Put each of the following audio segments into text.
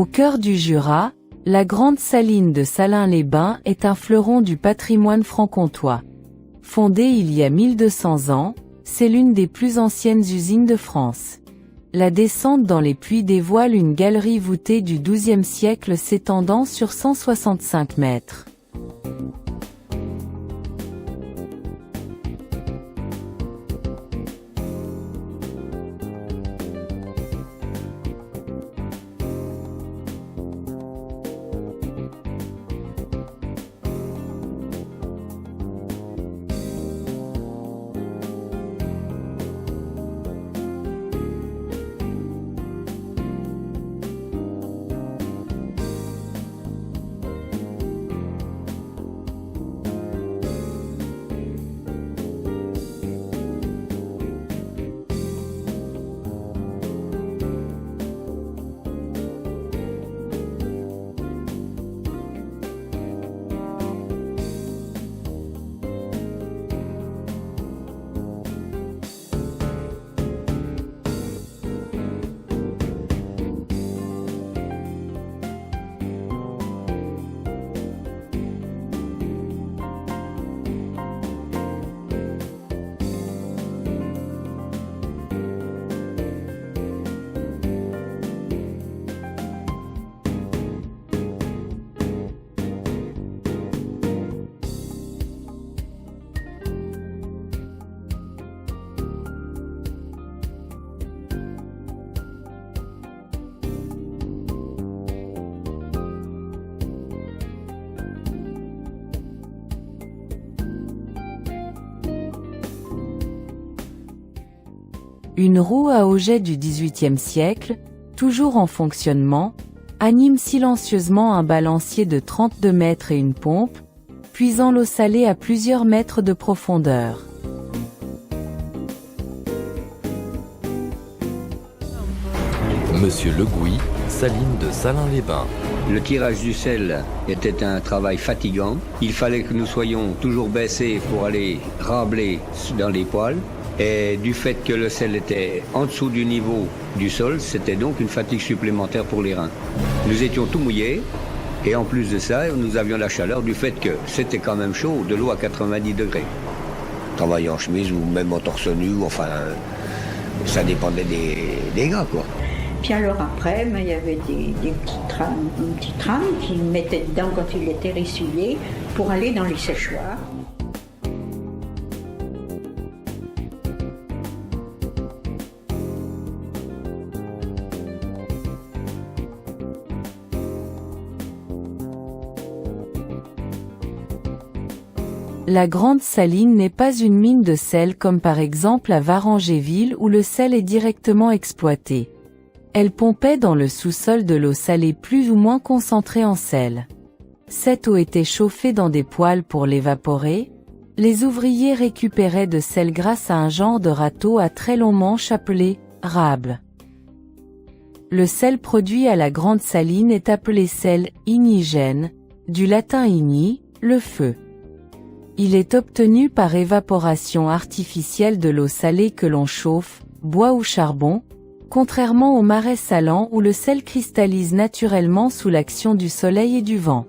Au cœur du Jura, la grande saline de Salins-les-Bains est un fleuron du patrimoine franc-comtois. Fondée il y a 1200 ans, c'est l'une des plus anciennes usines de France. La descente dans les puits dévoile une galerie voûtée du XIIe siècle s'étendant sur 165 mètres. Une roue à auget du XVIIIe siècle, toujours en fonctionnement, anime silencieusement un balancier de 32 mètres et une pompe, puisant l'eau salée à plusieurs mètres de profondeur. Monsieur Le Gouy, saline de Salins-les-Bains. Le tirage du sel était un travail fatigant. Il fallait que nous soyons toujours baissés pour aller rambler dans les poêles. Et du fait que le sel était en dessous du niveau du sol, c'était donc une fatigue supplémentaire pour les reins. Nous étions tout mouillés et en plus de ça, nous avions la chaleur du fait que c'était quand même chaud, de l'eau à 90 degrés. Travailler en chemise ou même en torse nu, enfin, ça dépendait des gars, quoi. Puis alors après, il y avait des petites trames qu'ils mettaient dedans quand il était ressuyé pour aller dans les séchoirs. La grande saline n'est pas une mine de sel comme par exemple à Varangéville où le sel est directement exploité. Elle pompait dans le sous-sol de l'eau salée plus ou moins concentrée en sel. Cette eau était chauffée dans des poêles pour l'évaporer. Les ouvriers récupéraient de sel grâce à un genre de râteau à très long manche appelé « rable ». Le sel produit à la grande saline est appelé sel ignigène, du latin igni, le feu. Il est obtenu par évaporation artificielle de l'eau salée que l'on chauffe, bois ou charbon, contrairement au marais salant où le sel cristallise naturellement sous l'action du soleil et du vent.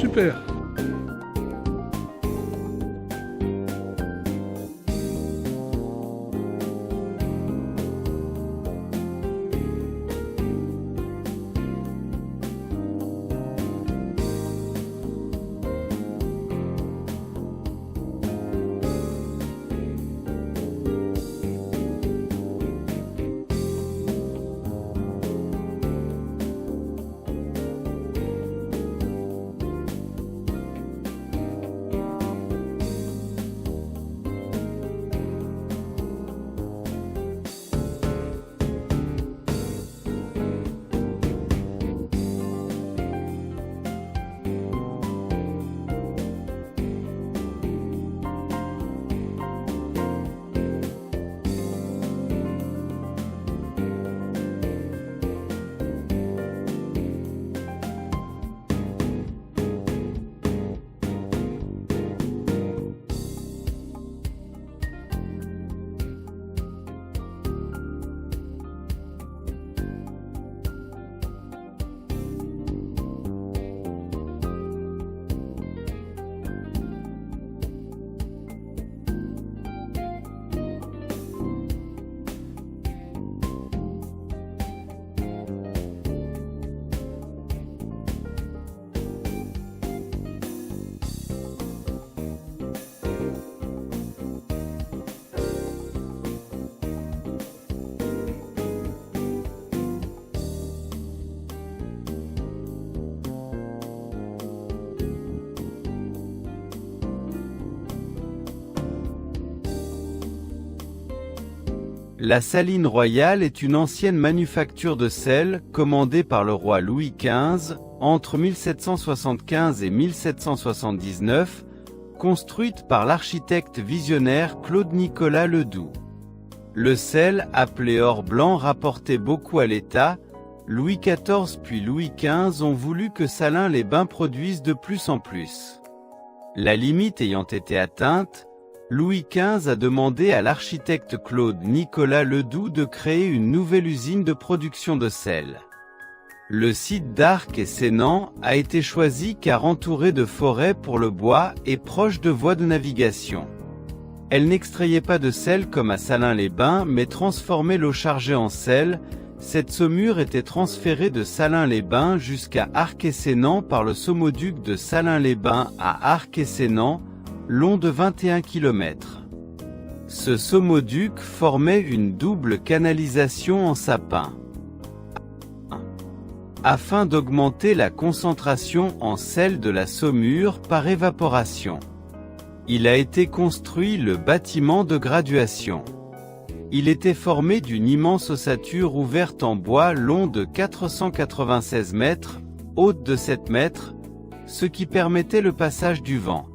Super. La saline royale est une ancienne manufacture de sel, commandée par le roi Louis XV, entre 1775 et 1779, construite par l'architecte visionnaire Claude-Nicolas Ledoux. Le sel, appelé or blanc, rapportait beaucoup à l'État. Louis XIV puis Louis XV ont voulu que Salins-les-Bains produise de plus en plus. La limite ayant été atteinte, Louis XV a demandé à l'architecte Claude-Nicolas Ledoux de créer une nouvelle usine de production de sel. Le site d'Arc et Sénan a été choisi car entouré de forêts pour le bois et proche de voies de navigation. Elle n'extrayait pas de sel comme à Salins-les-Bains mais transformait l'eau chargée en sel. Cette saumure était transférée de Salins-les-Bains jusqu'à Arc et Sénan par le saumoduc de Salins-les-Bains à Arc et Sénan, long de 21 km. Ce saumoduc formait une double canalisation en sapin. Afin d'augmenter la concentration en sel de la saumure par évaporation. Il a été construit le bâtiment de graduation. Il était formé d'une immense ossature ouverte en bois long de 496 mètres, haute de 7 mètres, ce qui permettait le passage du vent.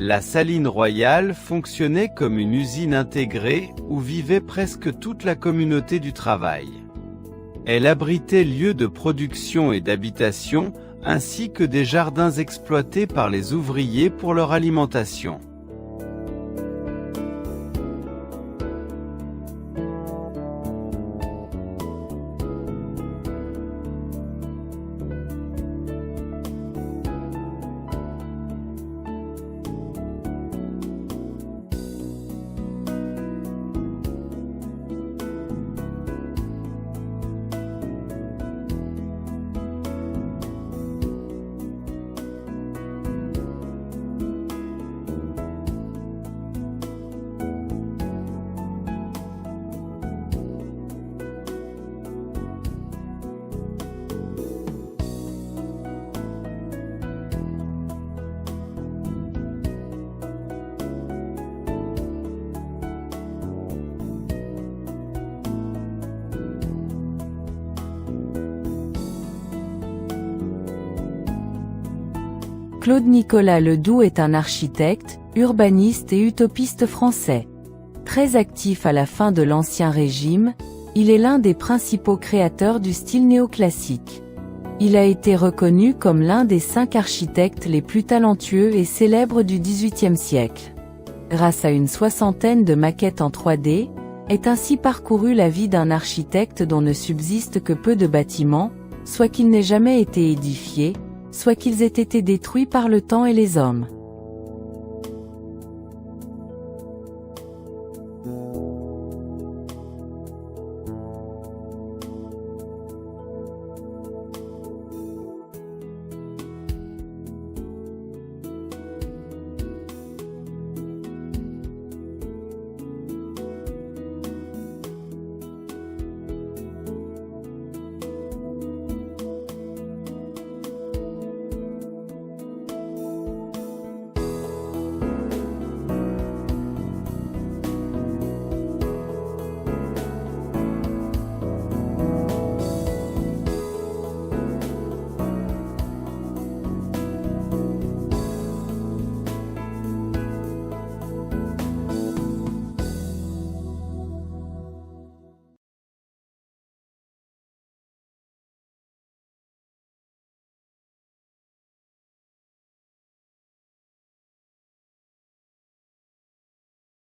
La saline royale fonctionnait comme une usine intégrée, où vivait presque toute la communauté du travail. Elle abritait lieux de production et d'habitation, ainsi que des jardins exploités par les ouvriers pour leur alimentation. Claude-Nicolas Ledoux est un architecte, urbaniste et utopiste français. Très actif à la fin de l'Ancien Régime, il est l'un des principaux créateurs du style néoclassique. Il a été reconnu comme l'un des 5 architectes les plus talentueux et célèbres du XVIIIe siècle. Grâce à une 60aine de maquettes en 3D, est ainsi parcouru la vie d'un architecte dont ne subsiste que peu de bâtiments, soit qu'ils n'aient jamais été édifiés, soit qu'ils aient été détruits par le temps et les hommes.